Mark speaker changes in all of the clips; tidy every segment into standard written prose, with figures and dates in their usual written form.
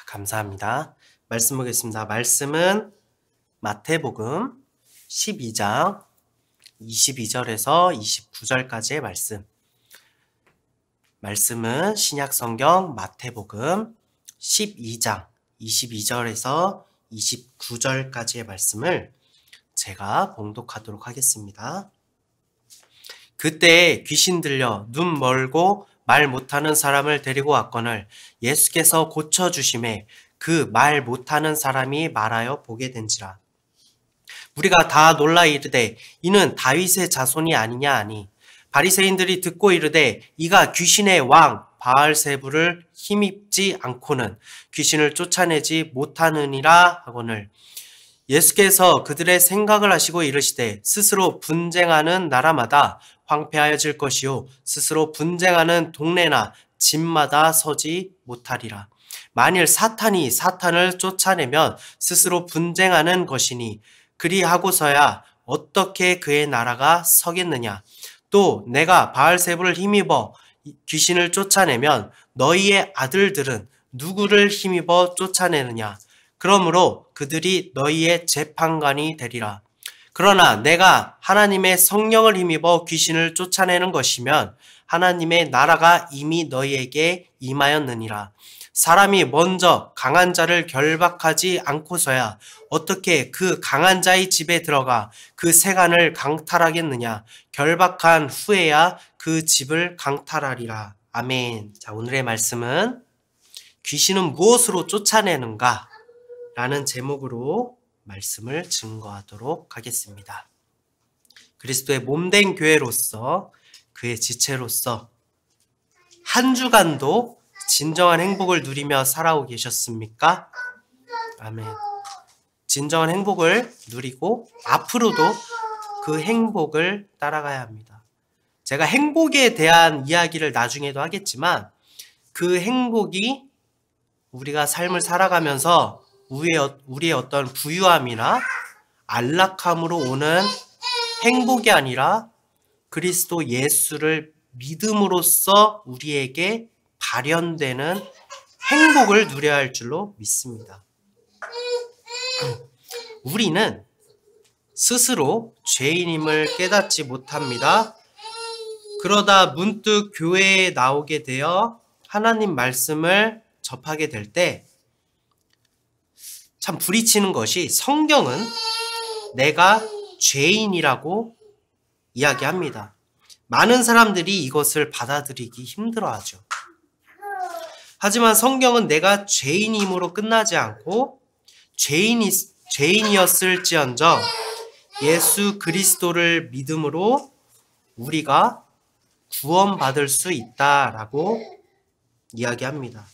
Speaker 1: 감사합니다. 말씀 보겠습니다. 말씀은 마태복음 12장 22절에서 29절까지의 말씀. 말씀은 신약성경 마태복음 12장 22절에서 29절까지의 말씀을 제가 봉독하도록 하겠습니다. 그때 귀신 들려 눈 멀고 말 못하는 사람을 데리고 왔거늘 예수께서 고쳐주심에 그 말 못하는 사람이 말하여 보게 된지라. 우리가 다 놀라 이르되 이는 다윗의 자손이 아니냐 하니 바리새인들이 듣고 이르되 이가 귀신의 왕 바알세불을 힘입지 않고는 귀신을 쫓아내지 못하느니라 하거늘 예수께서 그들의 생각을 하시고 이르시되 스스로 분쟁하는 나라마다 황폐하여질 것이요 스스로 분쟁하는 동네나 집마다 서지 못하리라. 만일 사탄이 사탄을 쫓아내면 스스로 분쟁하는 것이니 그리하고서야 어떻게 그의 나라가 서겠느냐. 또 내가 바알세불을 힘입어 귀신을 쫓아내면 너희의 아들들은 누구를 힘입어 쫓아내느냐. 그러므로 그들이 너희의 재판관이 되리라. 그러나 내가 하나님의 성령을 힘입어 귀신을 쫓아내는 것이면 하나님의 나라가 이미 너희에게 임하였느니라. 사람이 먼저 강한 자를 결박하지 않고서야 어떻게 그 강한 자의 집에 들어가 그 세간을 강탈하겠느냐. 결박한 후에야 그 집을 강탈하리라. 아멘. 자, 오늘의 말씀은 귀신은 무엇으로 쫓아내는가? 라는 제목으로 말씀을 증거하도록 하겠습니다. 그리스도의 몸된 교회로서 그의 지체로서 한 주간도 진정한 행복을 누리며 살아오고 계셨습니까? 아멘. 진정한 행복을 누리고 앞으로도 그 행복을 따라가야 합니다. 제가 행복에 대한 이야기를 나중에도 하겠지만 그 행복이 우리가 삶을 살아가면서 우리의 어떤 부유함이나 안락함으로 오는 행복이 아니라 그리스도 예수를 믿음으로써 우리에게 발현되는 행복을 누려야 할 줄로 믿습니다. 우리는 스스로 죄인임을 깨닫지 못합니다. 그러다 문득 교회에 나오게 되어 하나님 말씀을 접하게 될 때 참 부딪히는 것이 성경은 내가 죄인이라고 이야기합니다. 많은 사람들이 이것을 받아들이기 힘들어하죠. 하지만 성경은 내가 죄인임으로 끝나지 않고 죄인이었을지언정 예수 그리스도를 믿음으로 우리가 구원받을 수 있다라고 이야기합니다.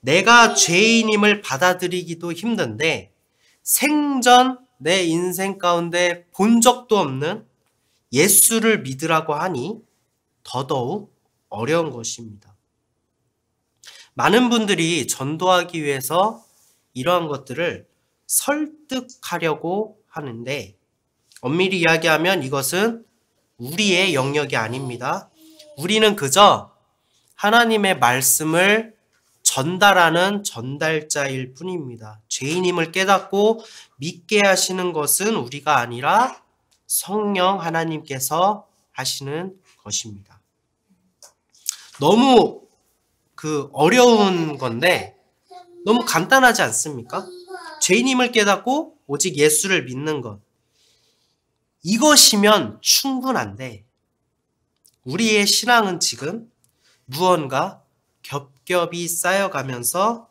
Speaker 1: 내가 죄인임을 받아들이기도 힘든데 생전 내 인생 가운데 본 적도 없는 예수를 믿으라고 하니 더더욱 어려운 것입니다. 많은 분들이 전도하기 위해서 이러한 것들을 설득하려고 하는데 엄밀히 이야기하면 이것은 우리의 영역이 아닙니다. 우리는 그저 하나님의 말씀을 전달하는 전달자일 뿐입니다. 죄인임을 깨닫고 믿게 하시는 것은 우리가 아니라 성령 하나님께서 하시는 것입니다. 너무 어려운 건데 너무 간단하지 않습니까? 죄인임을 깨닫고 오직 예수를 믿는 것. 이것이면 충분한데 우리의 신앙은 지금 무언가 겹겹이 쌓여가면서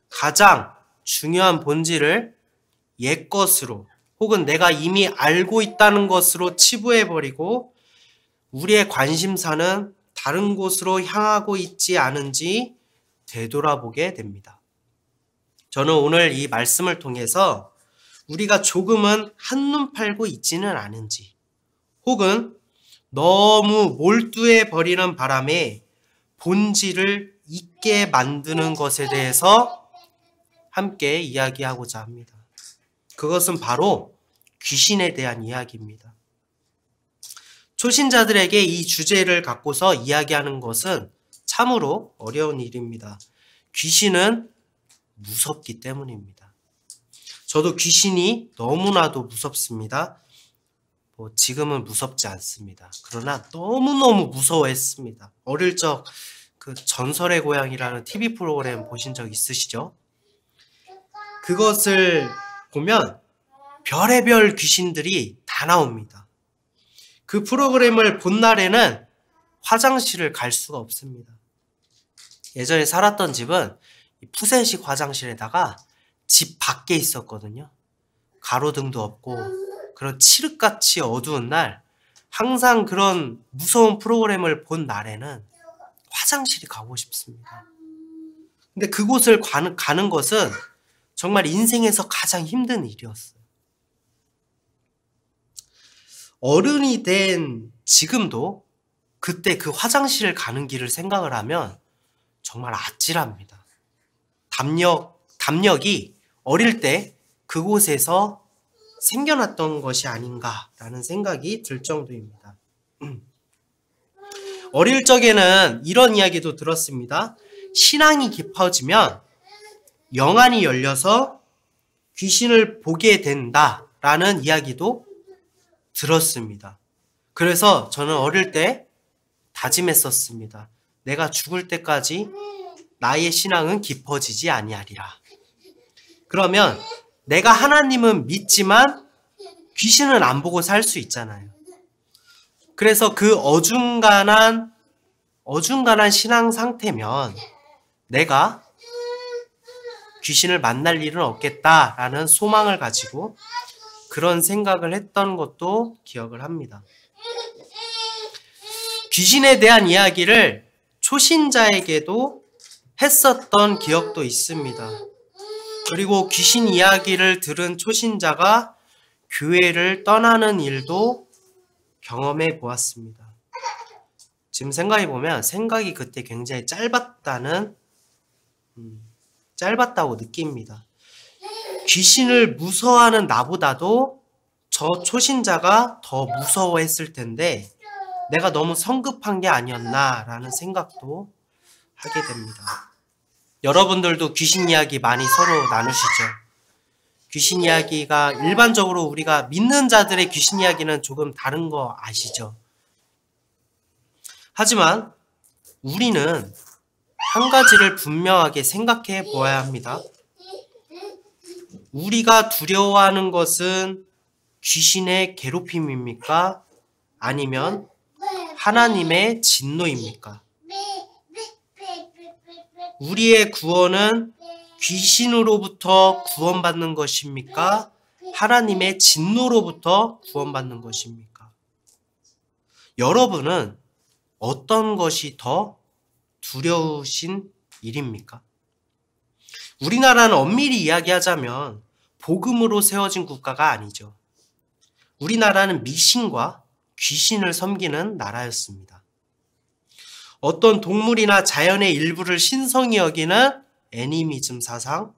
Speaker 1: 가장 중요한 본질을 옛것으로 혹은 내가 이미 알고 있다는 것으로 치부해버리고 우리의 관심사는 다른 곳으로 향하고 있지 않은지 되돌아보게 됩니다. 저는 오늘 이 말씀을 통해서 우리가 조금은 한눈 팔고 있지는 않은지 혹은 너무 몰두해 버리는 바람에 본질을 잊게 만드는 것에 대해서 함께 이야기하고자 합니다. 그것은 바로 귀신에 대한 이야기입니다. 초신자들에게 이 주제를 갖고서 이야기하는 것은 참으로 어려운 일입니다. 귀신은 무섭기 때문입니다. 저도 귀신이 너무나도 무섭습니다. 지금은 무섭지 않습니다. 그러나 너무너무 무서워했습니다. 어릴 적 그 전설의 고향이라는 TV 프로그램 보신 적 있으시죠? 그것을 보면 별의별 귀신들이 다 나옵니다. 그 프로그램을 본 날에는 화장실을 갈 수가 없습니다. 예전에 살았던 집은 푸세식 화장실에다가 집 밖에 있었거든요. 가로등도 없고 그런 칠흑같이 어두운 날 항상 그런 무서운 프로그램을 본 날에는 화장실이 가고 싶습니다. 근데 그곳을 가는 것은 정말 인생에서 가장 힘든 일이었어요. 어른이 된 지금도 그때 그 화장실을 가는 길을 생각을 하면 정말 아찔합니다. 담력이 어릴 때 그곳에서 생겨났던 것이 아닌가라는 생각이 들 정도입니다. 어릴 적에는 이런 이야기도 들었습니다. 신앙이 깊어지면 영안이 열려서 귀신을 보게 된다라는 이야기도 들었습니다. 그래서 저는 어릴 때 다짐했었습니다. 내가 죽을 때까지 나의 신앙은 깊어지지 아니하리라. 그러면 내가 하나님은 믿지만 귀신은 안 보고 살 수 있잖아요. 그래서 그 어중간한 신앙 상태면 내가 귀신을 만날 일은 없겠다라는 소망을 가지고 그런 생각을 했던 것도 기억을 합니다. 귀신에 대한 이야기를 초신자에게도 했었던 기억도 있습니다. 그리고 귀신 이야기를 들은 초신자가 교회를 떠나는 일도 경험해 보았습니다. 지금 생각해보면 생각이 그때 굉장히 짧았다고 느낍니다. 귀신을 무서워하는 나보다도 저 초신자가 더 무서워했을 텐데 내가 너무 성급한 게 아니었나라는 생각도 하게 됩니다. 여러분들도 귀신 이야기 많이 서로 나누시죠? 귀신 이야기가 일반적으로 우리가 믿는 자들의 귀신 이야기는 조금 다른 거 아시죠? 하지만 우리는 한 가지를 분명하게 생각해 보아야 합니다. 우리가 두려워하는 것은 귀신의 괴롭힘입니까? 아니면 하나님의 진노입니까? 우리의 구원은 귀신으로부터 구원받는 것입니까? 하나님의 진노로부터 구원받는 것입니까? 여러분은 어떤 것이 더 두려우신 일입니까? 우리나라는 엄밀히 이야기하자면 복음으로 세워진 국가가 아니죠. 우리나라는 미신과 귀신을 섬기는 나라였습니다. 어떤 동물이나 자연의 일부를 신성히 여기는 애니미즘 사상,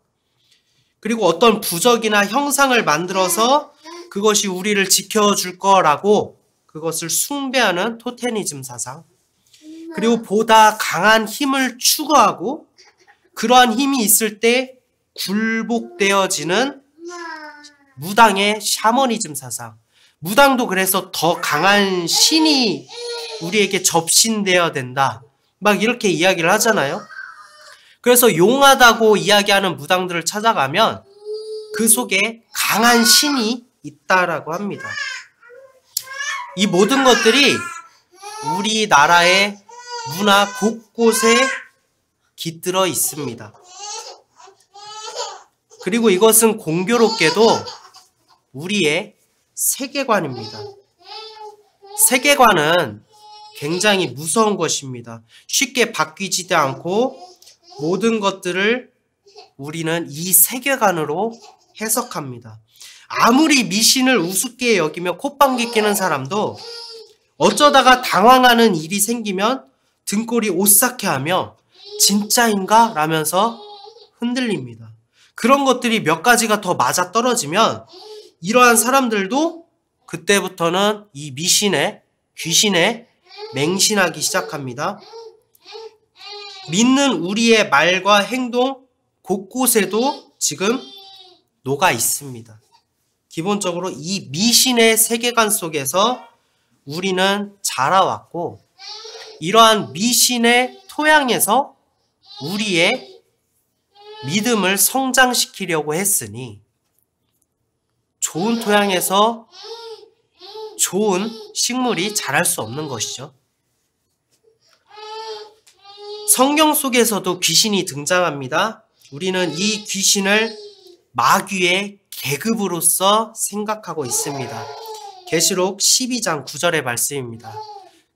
Speaker 1: 그리고 어떤 부적이나 형상을 만들어서 그것이 우리를 지켜줄 거라고 그것을 숭배하는 토테니즘 사상, 그리고 보다 강한 힘을 추구하고 그러한 힘이 있을 때 굴복되어지는 무당의 샤머니즘 사상. 무당도 그래서 더 강한 신이 우리에게 접신되어야 된다. 막 이렇게 이야기를 하잖아요. 그래서 용하다고 이야기하는 무당들을 찾아가면 그 속에 강한 신이 있다라고 합니다. 이 모든 것들이 우리나라의 문화 곳곳에 깃들어 있습니다. 그리고 이것은 공교롭게도 우리의 세계관입니다. 세계관은 굉장히 무서운 것입니다. 쉽게 바뀌지도 않고 모든 것들을 우리는 이 세계관으로 해석합니다. 아무리 미신을 우습게 여기며 콧방귀 뀌는 사람도 어쩌다가 당황하는 일이 생기면 등골이 오싹해하며 진짜인가? 라면서 흔들립니다. 그런 것들이 몇 가지가 더 맞아떨어지면 이러한 사람들도 그때부터는 이 미신에, 귀신에 맹신하기 시작합니다. 믿는 우리의 말과 행동 곳곳에도 지금 녹아 있습니다. 기본적으로 이 미신의 세계관 속에서 우리는 자라왔고, 이러한 미신의 토양에서 우리의 믿음을 성장시키려고 했으니, 좋은 토양에서 좋은 식물이 자랄 수 없는 것이죠. 성경 속에서도 귀신이 등장합니다. 우리는 이 귀신을 마귀의 계급으로서 생각하고 있습니다. 계시록 12장 9절의 말씀입니다.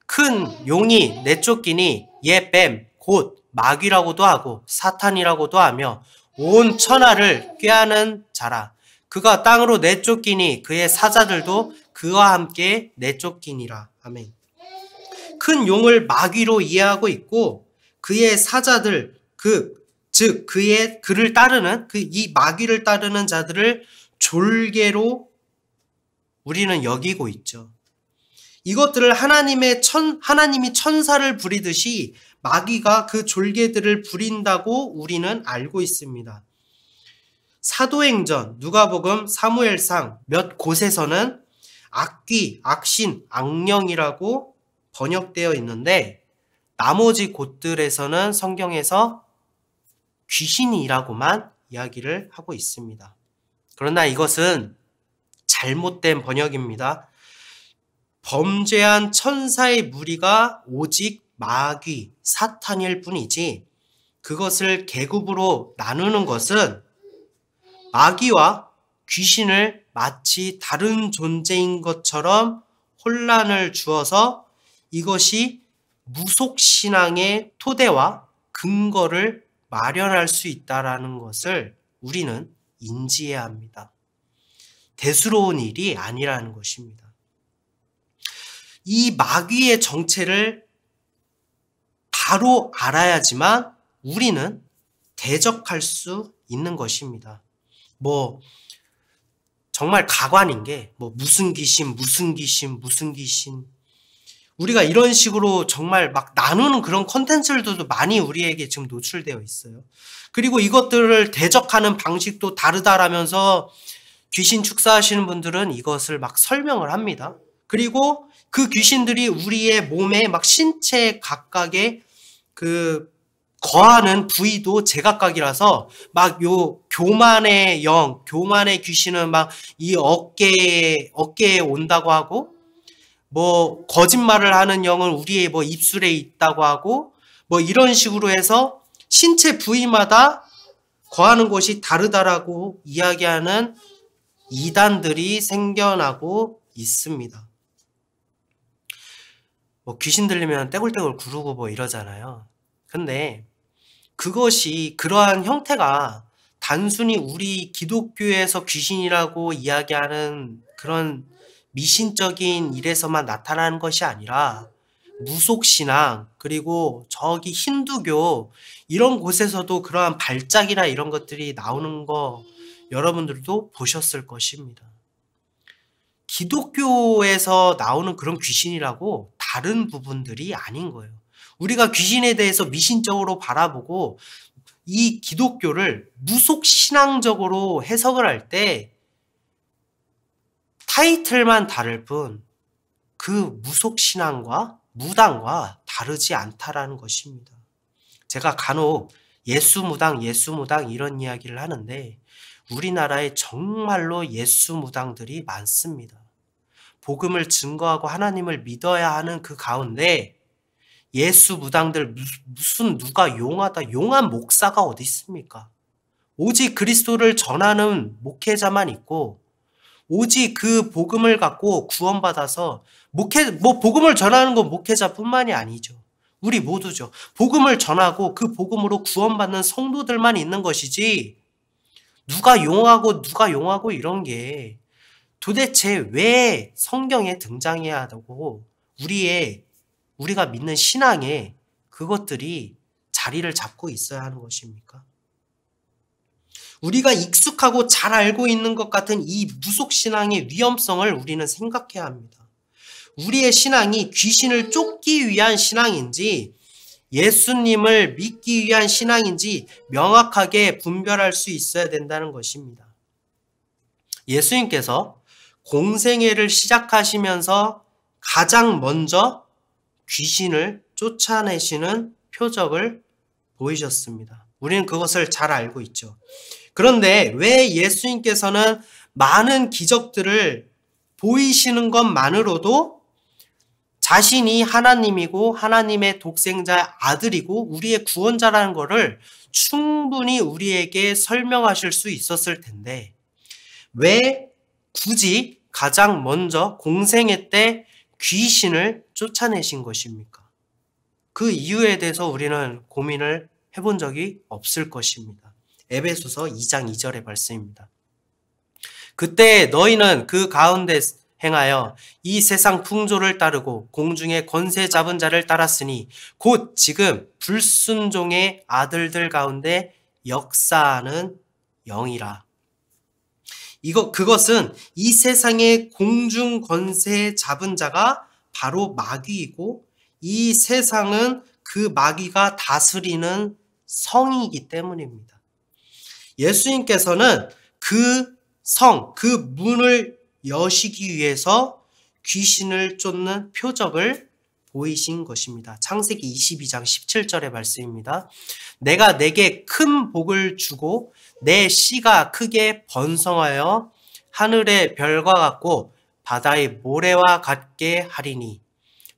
Speaker 1: 큰 용이 내쫓기니 얘 뱀 곧 마귀라고도 하고 사탄이라고도 하며 온 천하를 꾀하는 자라. 그가 땅으로 내쫓기니 그의 사자들도 그와 함께 내쫓기니라. 아멘. 큰 용을 마귀로 이해하고 있고 그의 사자들, 즉 그를 따르는 이 마귀를 따르는 자들을 졸개로 우리는 여기고 있죠. 이것들을 하나님이 천사를 부리듯이 마귀가 그 졸개들을 부린다고 우리는 알고 있습니다. 사도행전, 누가복음, 사무엘상 몇 곳에서는 악귀, 악신, 악령이라고 번역되어 있는데 나머지 곳들에서는 성경에서 귀신이라고만 이야기를 하고 있습니다. 그러나 이것은 잘못된 번역입니다. 범죄한 천사의 무리가 오직 마귀, 사탄일 뿐이지 그것을 계급으로 나누는 것은 마귀와 귀신을 마치 다른 존재인 것처럼 혼란을 주어서 이것이 무속신앙의 토대와 근거를 마련할 수 있다는 것을 우리는 인지해야 합니다. 대수로운 일이 아니라는 것입니다. 이 마귀의 정체를 바로 알아야지만 우리는 대적할 수 있는 것입니다. 정말 가관인 게 무슨 귀신 우리가 이런 식으로 정말 막 나누는 그런 콘텐츠들도 많이 우리에게 지금 노출되어 있어요. 그리고 이것들을 대적하는 방식도 다르다라면서 귀신 축사하시는 분들은 이것을 막 설명을 합니다. 그리고 그 귀신들이 우리의 몸에 막 신체 각각의 거하는 부위도 제각각이라서 막 요 교만의 교만의 귀신은 막 이 어깨에 온다고 하고 거짓말을 하는 영은 우리의 입술에 있다고 하고 이런 식으로 해서 신체 부위마다 거하는 곳이 다르다라고 이야기하는 이단들이 생겨나고 있습니다. 귀신 들리면 떼굴떼굴 구르고 이러잖아요. 근데 그러한 형태가 단순히 우리 기독교에서 귀신이라고 이야기하는 그런 미신적인 일에서만 나타나는 것이 아니라 무속신앙, 그리고 저기 힌두교 이런 곳에서도 그러한 발작이나 이런 것들이 나오는 거 여러분들도 보셨을 것입니다. 기독교에서 나오는 그런 귀신이라고 다른 부분들이 아닌 거예요. 우리가 귀신에 대해서 미신적으로 바라보고 이 기독교를 무속신앙적으로 해석을 할 때 타이틀만 다를 뿐 그 무속신앙과 무당과 다르지 않다라는 것입니다. 제가 간혹 예수무당 이런 이야기를 하는데 우리나라에 정말로 예수무당들이 많습니다. 복음을 증거하고 하나님을 믿어야 하는 그 가운데 예수무당들 무슨 누가 용한 목사가 어디 있습니까? 오직 그리스도를 전하는 목회자만 있고 오직 그 복음을 갖고 구원받아서 복음을 전하는 건 목회자뿐만이 아니죠. 우리 모두죠. 복음을 전하고 그 복음으로 구원받는 성도들만 있는 것이지 누가 용하고 이런 게 도대체 왜 성경에 등장해야 하고 우리가 믿는 신앙에 그것들이 자리를 잡고 있어야 하는 것입니까? 우리가 익숙하고 잘 알고 있는 것 같은 이 무속신앙의 위험성을 우리는 생각해야 합니다. 우리의 신앙이 귀신을 쫓기 위한 신앙인지 예수님을 믿기 위한 신앙인지 명확하게 분별할 수 있어야 된다는 것입니다. 예수님께서 공생애를 시작하시면서 가장 먼저 귀신을 쫓아내시는 표적을 보이셨습니다. 우리는 그것을 잘 알고 있죠. 그런데 왜 예수님께서는 많은 기적들을 보이시는 것만으로도 자신이 하나님이고 하나님의 독생자 아들이고 우리의 구원자라는 것을 충분히 우리에게 설명하실 수 있었을 텐데 왜 굳이 가장 먼저 공생애 때 귀신을 쫓아내신 것입니까? 그 이유에 대해서 우리는 고민을 해본 적이 없을 것입니다. 에베소서 2장 2절의 말씀입니다. 그때 너희는 그 가운데 행하여 이 세상 풍조를 따르고 공중의 권세 잡은 자를 따랐으니 곧 지금 불순종의 아들들 가운데 역사하는 영이라. 그것은 이 세상의 공중 권세 잡은 자가 바로 마귀이고 이 세상은 그 마귀가 다스리는 성이기 때문입니다. 예수님께서는 그 문을 여시기 위해서 귀신을 쫓는 표적을 보이신 것입니다. 창세기 22장 17절의 말씀입니다. 내가 내게 큰 복을 주고 내 씨가 크게 번성하여 하늘의 별과 같고 바다의 모래와 같게 하리니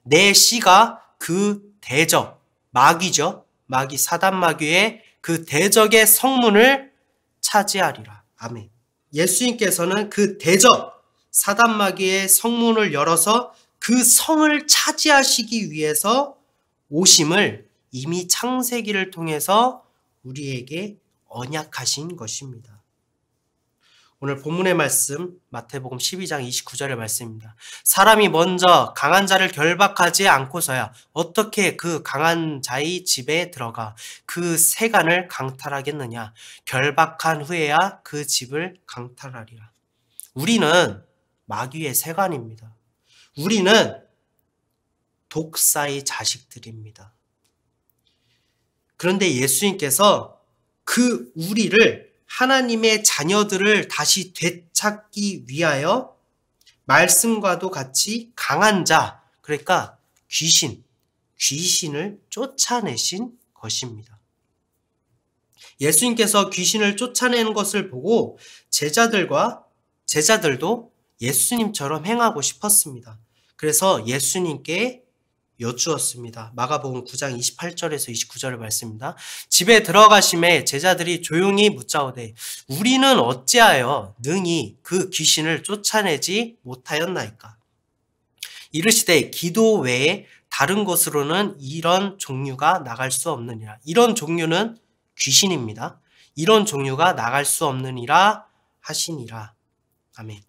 Speaker 1: 내 씨가 그 대적, 마귀죠. 마귀 사단 마귀의 그 대적의 성문을 차지하리라. 아멘. 예수님께서는 그 대적 사단 마귀의 성문을 열어서 그 성을 차지하시기 위해서 오심을 이미 창세기를 통해서 우리에게 언약하신 것입니다. 오늘 본문의 말씀 마태복음 12장 29절의 말씀입니다. 사람이 먼저 강한 자를 결박하지 않고서야 어떻게 그 강한 자의 집에 들어가 그 세간을 강탈하겠느냐. 결박한 후에야 그 집을 강탈하리라. 우리는 마귀의 세간입니다. 우리는 독사의 자식들입니다. 그런데 예수님께서 그 우리를 하나님의 자녀들을 다시 되찾기 위하여 말씀과도 같이 강한 자, 그러니까 귀신을 쫓아내신 것입니다. 예수님께서 귀신을 쫓아내는 것을 보고 제자들도 예수님처럼 행하고 싶었습니다. 그래서 예수님께 여쭈었습니다. 마가복음 9장 28절에서 29절의 말씀입니다. 집에 들어가심에 제자들이 조용히 묻자오되 우리는 어찌하여 능히 그 귀신을 쫓아내지 못하였나이까? 이르시되 기도 외에 다른 곳으로는 이런 종류가 나갈 수 없느니라. 이런 종류는 귀신입니다. 이런 종류가 나갈 수 없느니라 하시니라. 아멘.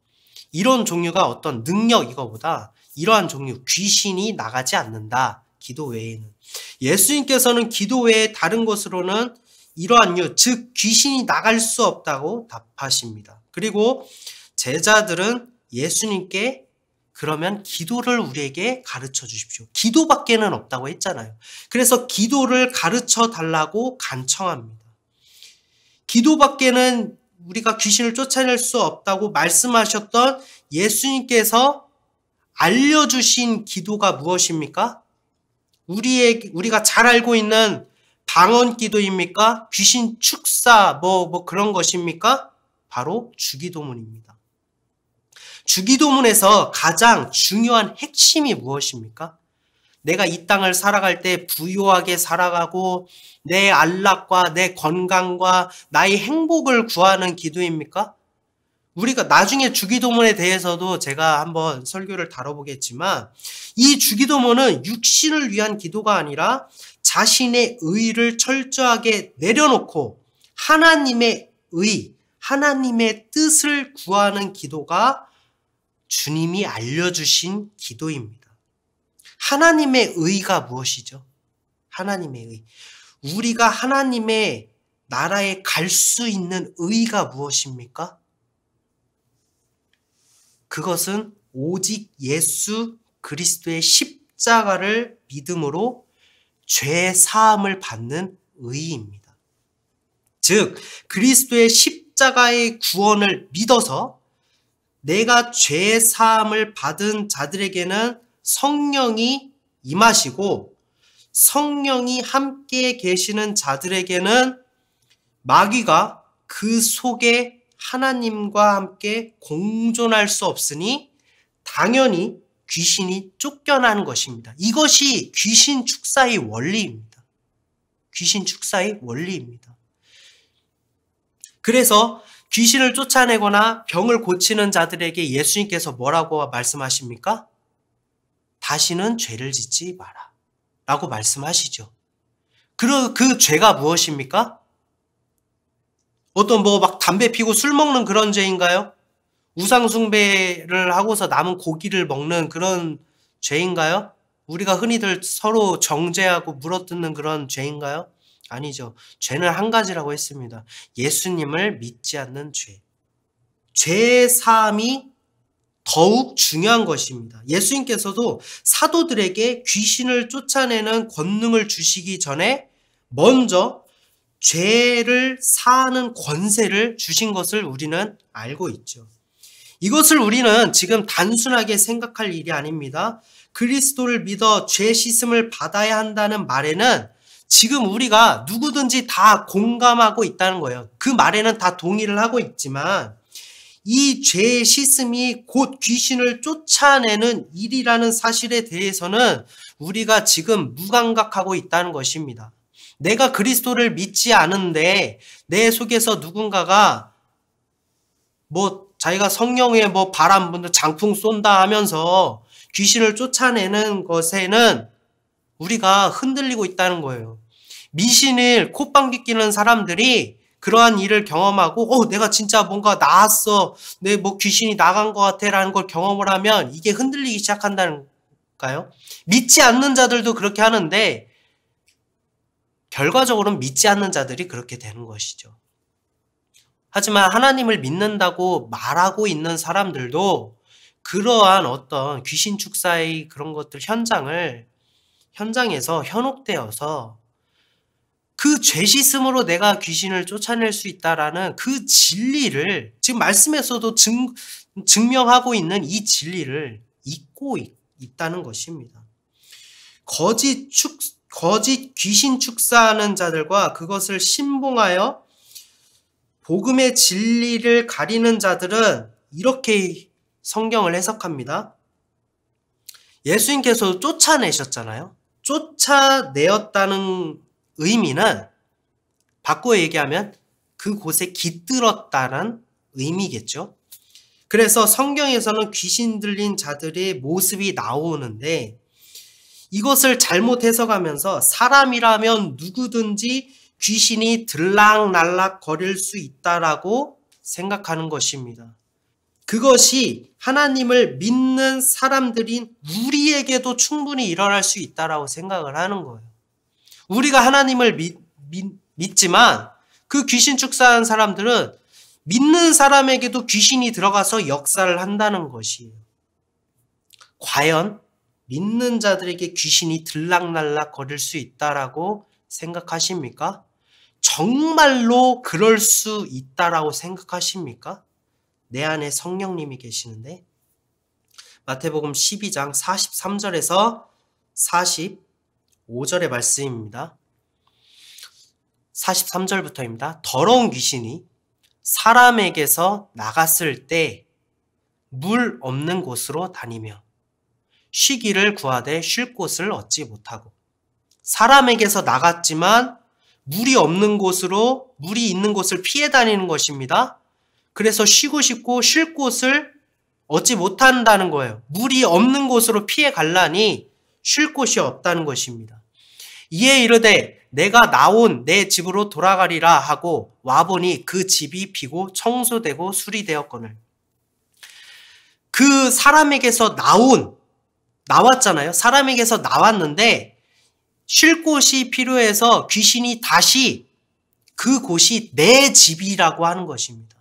Speaker 1: 이런 종류가 어떤 능력 이거보다 이러한 종류 귀신이 나가지 않는다. 기도 외에는. 예수님께서는 기도 외에 다른 곳으로는 이러한 이유 즉 귀신이 나갈 수 없다고 답하십니다. 그리고 제자들은 예수님께 그러면 기도를 우리에게 가르쳐 주십시오. 기도밖에는 없다고 했잖아요. 그래서 기도를 가르쳐 달라고 간청합니다. 기도밖에는 우리가 귀신을 쫓아낼 수 없다고 말씀하셨던 예수님께서 알려주신 기도가 무엇입니까? 우리가 잘 알고 있는 방언 기도입니까? 귀신 축사 그런 것입니까? 바로 주기도문입니다. 주기도문에서 가장 중요한 핵심이 무엇입니까? 내가 이 땅을 살아갈 때 부유하게 살아가고 내 안락과 내 건강과 나의 행복을 구하는 기도입니까? 우리가 나중에 주기도문에 대해서도 제가 한번 설교를 다뤄보겠지만 이 주기도문은 육신을 위한 기도가 아니라 자신의 의를 철저하게 내려놓고 하나님의 하나님의 뜻을 구하는 기도가 주님이 알려주신 기도입니다. 하나님의 의가 무엇이죠? 하나님의 의. 우리가 하나님의 나라에 갈 수 있는 의가 무엇입니까? 그것은 오직 예수 그리스도의 십자가를 믿음으로 죄 사함을 받는 의의입니다. 즉 그리스도의 십자가의 구원을 믿어서 내가 죄 사함을 받은 자들에게는 성령이 임하시고 성령이 함께 계시는 자들에게는 마귀가 그 속에 하나님과 함께 공존할 수 없으니 당연히 귀신이 쫓겨나는 것입니다. 이것이 귀신 축사의 원리입니다. 귀신 축사의 원리입니다. 그래서 귀신을 쫓아내거나 병을 고치는 자들에게 예수님께서 뭐라고 말씀하십니까? 다시는 죄를 짓지 마라 라고 말씀하시죠. 그 죄가 무엇입니까? 어떤 막 담배 피고 술 먹는 그런 죄인가요? 우상숭배를 하고서 남은 고기를 먹는 그런 죄인가요? 우리가 흔히들 서로 정죄하고 물어뜯는 그런 죄인가요? 아니죠. 죄는 한 가지라고 했습니다. 예수님을 믿지 않는 죄. 죄 사함이 더욱 중요한 것입니다. 예수님께서도 사도들에게 귀신을 쫓아내는 권능을 주시기 전에 먼저 죄를 사하는 권세를 주신 것을 우리는 알고 있죠. 이것을 우리는 지금 단순하게 생각할 일이 아닙니다. 그리스도를 믿어 죄 씻음을 받아야 한다는 말에는 지금 우리가 누구든지 다 공감하고 있다는 거예요. 그 말에는 다 동의를 하고 있지만 이 죄 씻음이 곧 귀신을 쫓아내는 일이라는 사실에 대해서는 우리가 지금 무감각하고 있다는 것입니다. 내가 그리스도를 믿지 않은데 내 속에서 누군가가 자기가 성령에 바람 분다 장풍 쏜다 하면서 귀신을 쫓아내는 것에는 우리가 흔들리고 있다는 거예요. 미신을 콧방귀 뀌는 사람들이 그러한 일을 경험하고 내가 진짜 뭔가 나았어, 내 귀신이 나간 것 같아 라는 걸 경험을 하면 이게 흔들리기 시작한다는가요? 믿지 않는 자들도 그렇게 하는데 결과적으로는 믿지 않는 자들이 그렇게 되는 것이죠. 하지만 하나님을 믿는다고 말하고 있는 사람들도 그러한 어떤 귀신 축사의 그런 것들 현장에서 현혹되어서 그 죄 씻음으로 내가 귀신을 쫓아낼 수 있다라는 그 진리를 지금 말씀에서도 증명하고 있는 이 진리를 잊고 있다는 것입니다. 거짓 귀신 축사하는 자들과 그것을 신봉하여 복음의 진리를 가리는 자들은 이렇게 성경을 해석합니다. 예수님께서 쫓아내셨잖아요. 쫓아내었다는 의미는 바꿔 얘기하면 그곳에 깃들었다는 의미겠죠. 그래서 성경에서는 귀신 들린 자들의 모습이 나오는데 이것을 잘못 해석하면서 사람이라면 누구든지 귀신이 들락날락 거릴 수 있다라고 생각하는 것입니다. 그것이 하나님을 믿는 사람들인 우리에게도 충분히 일어날 수 있다라고 생각을 하는 거예요. 우리가 하나님을 믿지만 그 귀신 축사한 사람들은 믿는 사람에게도 귀신이 들어가서 역사를 한다는 것이에요. 과연 믿는 자들에게 귀신이 들락날락 거릴 수 있다라고 생각하십니까? 정말로 그럴 수 있다라고 생각하십니까? 내 안에 성령님이 계시는데 마태복음 12장 43절에서 45절의 말씀입니다. 43절부터입니다. 더러운 귀신이 사람에게서 나갔을 때 물 없는 곳으로 다니며 쉬기를 구하되 쉴 곳을 얻지 못하고 사람에게서 나갔지만 물이 있는 곳을 피해 다니는 것입니다. 그래서 쉬고 싶고 쉴 곳을 얻지 못한다는 거예요. 물이 없는 곳으로 피해 갈라니 쉴 곳이 없다는 것입니다. 이에 이르되 내가 나온 내 집으로 돌아가리라 하고 와보니 그 집이 비고 청소되고 수리되었거늘. 그 사람에게서 나왔잖아요. 사람에게서 나왔는데 쉴 곳이 필요해서 귀신이 다시 그곳이 내 집이라고 하는 것입니다.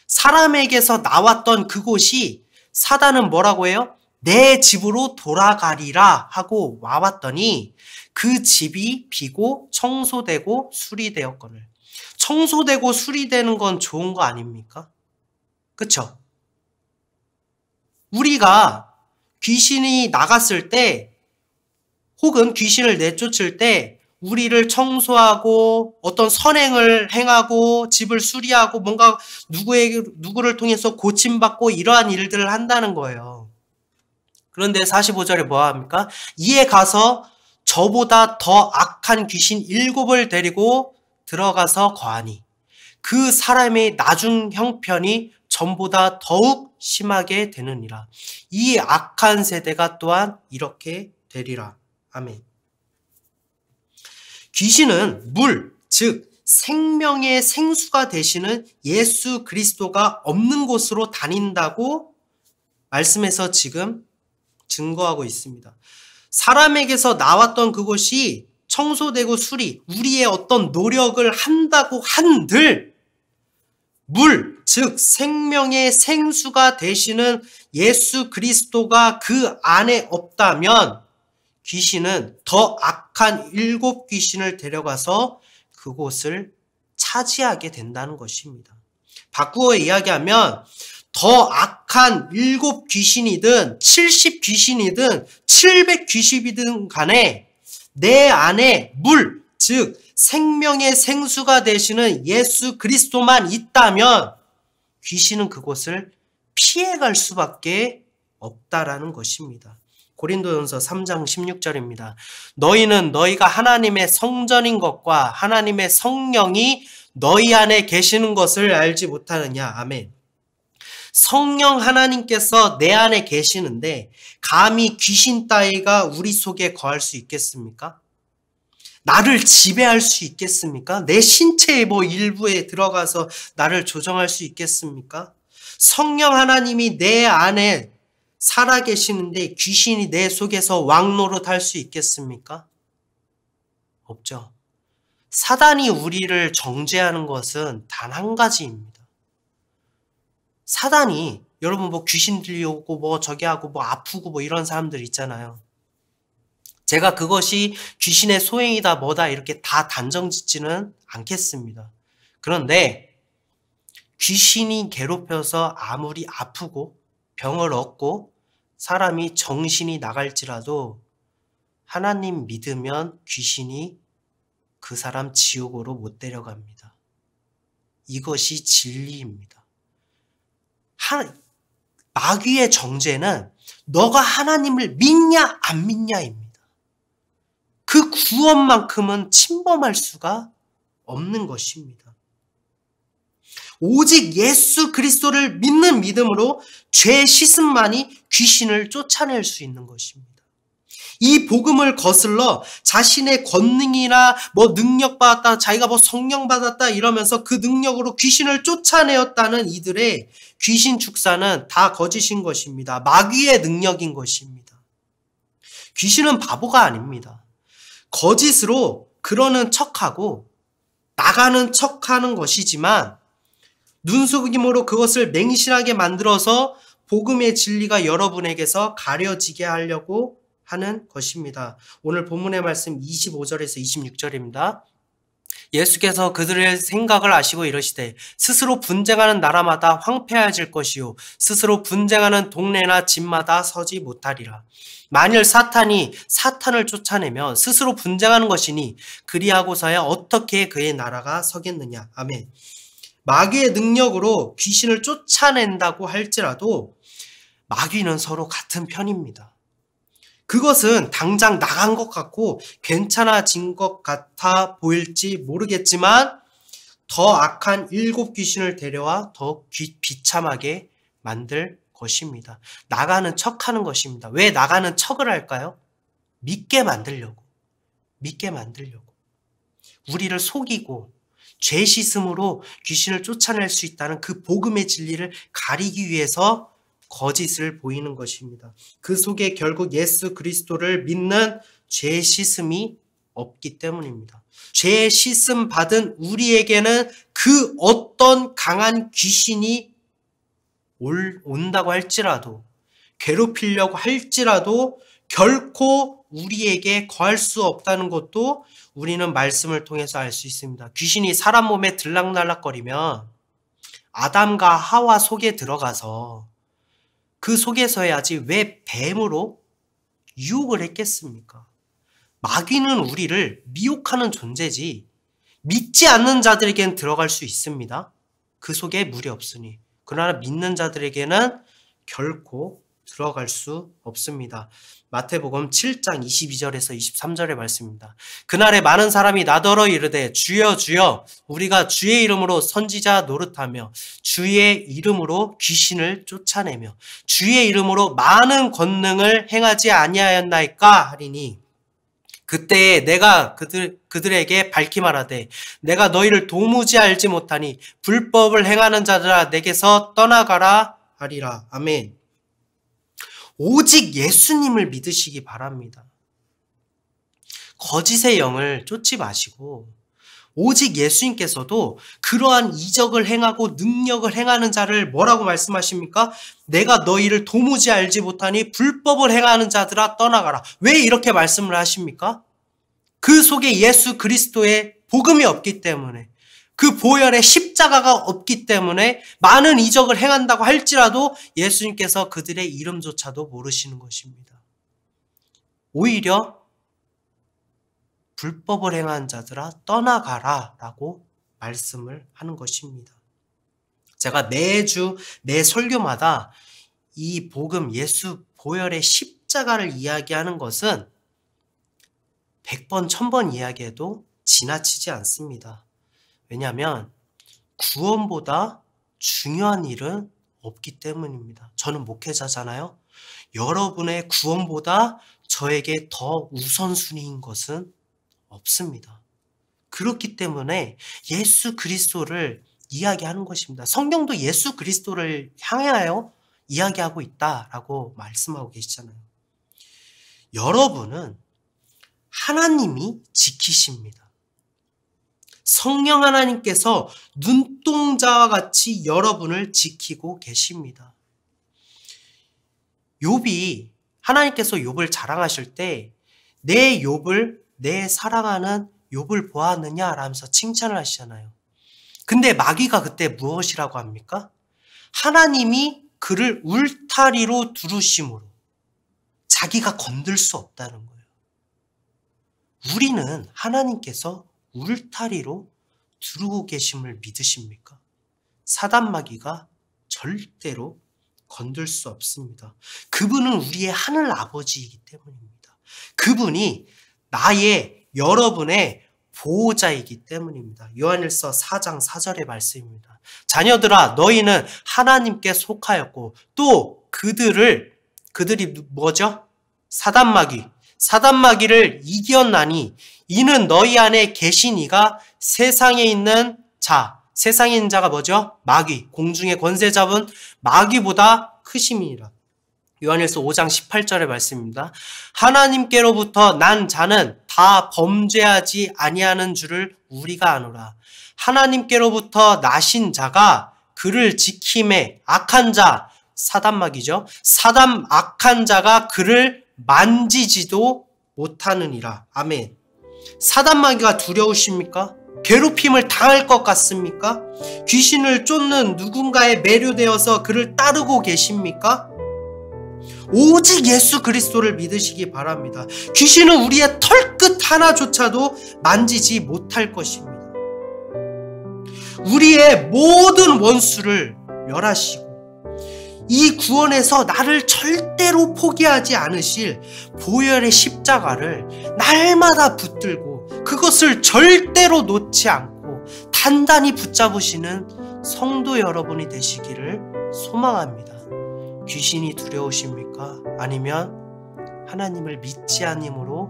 Speaker 1: 사람에게서 나왔던 그곳이 사단은 뭐라고 해요? 내 집으로 돌아가리라 하고 와봤더니 그 집이 비고 청소되고 수리되었거늘. 청소되고 수리되는 건 좋은 거 아닙니까? 그쵸? 우리가 귀신이 나갔을 때 혹은 귀신을 내쫓을 때 우리를 청소하고 어떤 선행을 행하고 집을 수리하고 뭔가 누구를 통해서 고침받고 이러한 일들을 한다는 거예요. 그런데 45절에 뭐 합니까? 이에 가서 저보다 더 악한 귀신 7을 데리고 들어가서 거하니 그 사람의 나중 형편이 전보다 더욱 심하게 되느니라. 이 악한 세대가 또한 이렇게 되리라. 아멘. 귀신은 물, 즉 생명의 생수가 되시는 예수 그리스도가 없는 곳으로 다닌다고 말씀에서 지금 증거하고 있습니다. 사람에게서 나왔던 그것이 청소되고 수리, 우리의 어떤 노력을 한다고 한들 물, 즉 생명의 생수가 되시는 예수 그리스도가 그 안에 없다면 귀신은 더 악한 7 귀신을 데려가서 그곳을 차지하게 된다는 것입니다. 바꾸어 이야기하면 더 악한 7 귀신이든 70 귀신이든 700 귀신이든 간에 내 안에 물, 즉 생명의 생수가 되시는 예수 그리스도만 있다면 귀신은 그곳을 피해갈 수밖에 없다라는 것입니다. 고린도전서 3장 16절입니다. 너희는 너희가 하나님의 성전인 것과 하나님의 성령이 너희 안에 계시는 것을 알지 못하느냐. 아멘. 성령 하나님께서 내 안에 계시는데 감히 귀신 따위가 우리 속에 거할 수 있겠습니까? 나를 지배할 수 있겠습니까? 내 신체의 일부에 들어가서 나를 조정할 수 있겠습니까? 성령 하나님이 내 안에 살아계시는데 귀신이 내 속에서 왕노릇할 수 있겠습니까? 없죠. 사단이 우리를 정죄하는 것은 단 한 가지입니다. 사단이 여러분 귀신 들려오고 저기 하고 아프고 이런 사람들 있잖아요. 제가 그것이 귀신의 소행이다 뭐다 이렇게 다 단정 짓지는 않겠습니다. 그런데 귀신이 괴롭혀서 아무리 아프고 병을 얻고 사람이 정신이 나갈지라도 하나님 믿으면 귀신이 그 사람 지옥으로 못 데려갑니다. 이것이 진리입니다. 마귀의 정죄는 너가 하나님을 믿냐 안 믿냐입니다. 그 구원만큼은 침범할 수가 없는 것입니다. 오직 예수 그리스도를 믿는 믿음으로 죄 씻음만이 귀신을 쫓아낼 수 있는 것입니다. 이 복음을 거슬러 자신의 권능이나 능력 받았다, 자기가 성령 받았다 이러면서 그 능력으로 귀신을 쫓아내었다는 이들의 귀신 축사는 다 거짓인 것입니다. 마귀의 능력인 것입니다. 귀신은 바보가 아닙니다. 거짓으로 그러는 척하고 나가는 척하는 것이지만 눈속임으로 그것을 맹신하게 만들어서 복음의 진리가 여러분에게서 가려지게 하려고 하는 것입니다. 오늘 본문의 말씀 25절에서 26절입니다. 예수께서 그들의 생각을 아시고 이러시되 스스로 분쟁하는 나라마다 황폐해질 것이요 스스로 분쟁하는 동네나 집마다 서지 못하리라. 만일 사탄이 사탄을 쫓아내면 스스로 분쟁하는 것이니 그리하고서야 어떻게 그의 나라가 서겠느냐. 아멘. 마귀의 능력으로 귀신을 쫓아낸다고 할지라도 마귀는 서로 같은 편입니다. 그것은 당장 나간 것 같고 괜찮아진 것 같아 보일지 모르겠지만 더 악한 7 귀신을 데려와 더 비참하게 만들 것입니다. 나가는 척하는 것입니다. 왜 나가는 척을 할까요? 믿게 만들려고. 우리를 속이고 죄 씻음으로 귀신을 쫓아낼 수 있다는 그 복음의 진리를 가리기 위해서 거짓을 보이는 것입니다. 그 속에 결국 예수 그리스도를 믿는 죄 씻음이 없기 때문입니다. 죄 씻음 받은 우리에게는 그 어떤 강한 귀신이 온다고 할지라도 괴롭히려고 할지라도 결코 우리에게 거할 수 없다는 것도 우리는 말씀을 통해서 알 수 있습니다. 귀신이 사람 몸에 들락날락거리면 아담과 하와 속에 들어가서 그 속에서 해야지 왜 뱀으로 유혹을 했겠습니까? 마귀는 우리를 미혹하는 존재지 믿지 않는 자들에게는 들어갈 수 있습니다. 그 속에 물이 없으니. 그러나 믿는 자들에게는 결코 들어갈 수 없습니다. 마태복음 7장 22절에서 23절의 말씀입니다. 그날에 많은 사람이 나더러 이르되 주여 주여 우리가 주의 이름으로 선지자 노릇하며 주의 이름으로 귀신을 쫓아내며 주의 이름으로 많은 권능을 행하지 아니하였나이까 하리니 그때에 내가 그들에게 밝히 말하되 내가 너희를 도무지 알지 못하니 불법을 행하는 자들아 내게서 떠나가라 하리라. 아멘. 오직 예수님을 믿으시기 바랍니다. 거짓의 영을 쫓지 마시고 오직 예수님께서도 그러한 이적을 행하고 능력을 행하는 자를 뭐라고 말씀하십니까? 내가 너희를 도무지 알지 못하니 불법을 행하는 자들아 떠나가라. 왜 이렇게 말씀을 하십니까? 그 속에 예수 그리스도의 복음이 없기 때문에 그 보혈의 십자가가 없기 때문에 많은 이적을 행한다고 할지라도 예수님께서 그들의 이름조차도 모르시는 것입니다. 오히려 불법을 행한 자들아 떠나가라 라고 말씀을 하는 것입니다. 제가 매주 매 설교마다 이 복음 예수 보혈의 십자가를 이야기하는 것은 100번 1000번 이야기해도 지나치지 않습니다. 왜냐하면 구원보다 중요한 일은 없기 때문입니다. 저는 목회자잖아요. 여러분의 구원보다 저에게 더 우선순위인 것은 없습니다. 그렇기 때문에 예수 그리스도를 이야기하는 것입니다. 성경도 예수 그리스도를 향하여 이야기하고 있다라고 말씀하고 계시잖아요. 여러분은 하나님이 지키십니다. 성령 하나님께서 눈동자와 같이 여러분을 지키고 계십니다. 욥이 하나님께서 욥을 자랑하실 때 내 욥을 내 사랑하는 욥을 보았느냐 라면서 칭찬을 하시잖아요. 근데 마귀가 그때 무엇이라고 합니까? 하나님이 그를 울타리로 두르심으로 자기가 건들 수 없다는 거예요. 우리는 하나님께서 울타리로 두르고 계심을 믿으십니까? 사단 마귀가 절대로 건들 수 없습니다. 그분은 우리의 하늘 아버지이기 때문입니다. 그분이 나의 여러분의 보호자이기 때문입니다. 요한일서 4장 4절의 말씀입니다. 자녀들아 너희는 하나님께 속하였고 또 그들이 뭐죠? 사단 마귀를 이겼나니 이는 너희 안에 계신 이가 세상에 있는 자가 뭐죠? 마귀, 공중의 권세 잡은 마귀보다 크심이니라. 요한일서 5장 18절의 말씀입니다. 하나님께로부터 난 자는 다 범죄하지 아니하는 줄을 우리가 아노라. 하나님께로부터 나신 자가 그를 지킴에 악한 자, 사단 마귀죠. 악한 자가 그를 만지지도 못하느니라. 아멘. 사단 마귀가 두려우십니까? 괴롭힘을 당할 것 같습니까? 귀신을 쫓는 누군가에 매료되어서 그를 따르고 계십니까? 오직 예수 그리스도를 믿으시기 바랍니다. 귀신은 우리의 털끝 하나조차도 만지지 못할 것입니다. 우리의 모든 원수를 멸하시고 이 구원에서 나를 절대로 포기하지 않으실 보혈의 십자가를 날마다 붙들고 그것을 절대로 놓지 않고 단단히 붙잡으시는 성도 여러분이 되시기를 소망합니다. 귀신이 두려우십니까? 아니면 하나님을 믿지 않음으로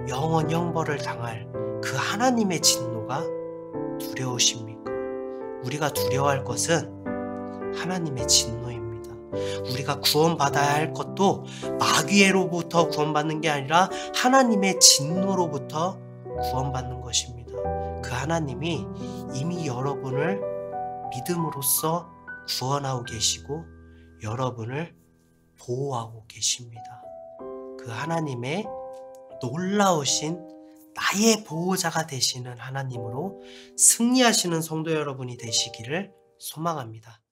Speaker 1: 영원 형벌을 당할 그 하나님의 진노가 두려우십니까? 우리가 두려워할 것은 하나님의 진노입니다. 우리가 구원받아야 할 것도 마귀로부터 구원받는 게 아니라 하나님의 진노로부터 구원받는 것입니다. 그 하나님이 이미 여러분을 믿음으로써 구원하고 계시고 여러분을 보호하고 계십니다. 그 하나님의 놀라우신 나의 보호자가 되시는 하나님으로 승리하시는 성도 여러분이 되시기를 소망합니다.